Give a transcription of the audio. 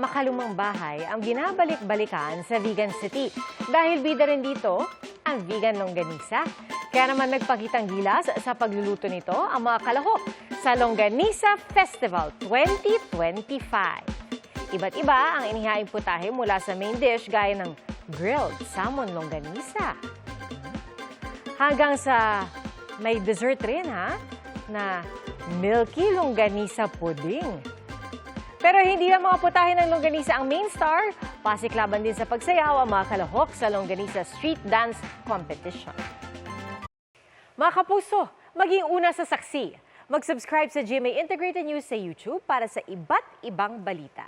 makalumang bahay ang binabalik-balikan sa Vegan City. Dahil bida rin dito ang vegan longganisa. Kaya naman nagpakitang gilas sa pagluluto nito ang mga kalahok sa Longganisa Festival 2025. Iba't iba ang inihaing putahe mula sa main dish gaya ng grilled salmon longganisa. Hanggang sa may dessert rin na milky longganisa pudding. Pero hindi lang mga putahe ng longganisa ang main star, pasiklaban din sa pagsayaw ang mga kalahok sa Longganisa Street Dance Competition. Mga kapuso, maging una sa saksi. Mag-subscribe sa GMA Integrated News sa YouTube para sa iba't ibang balita.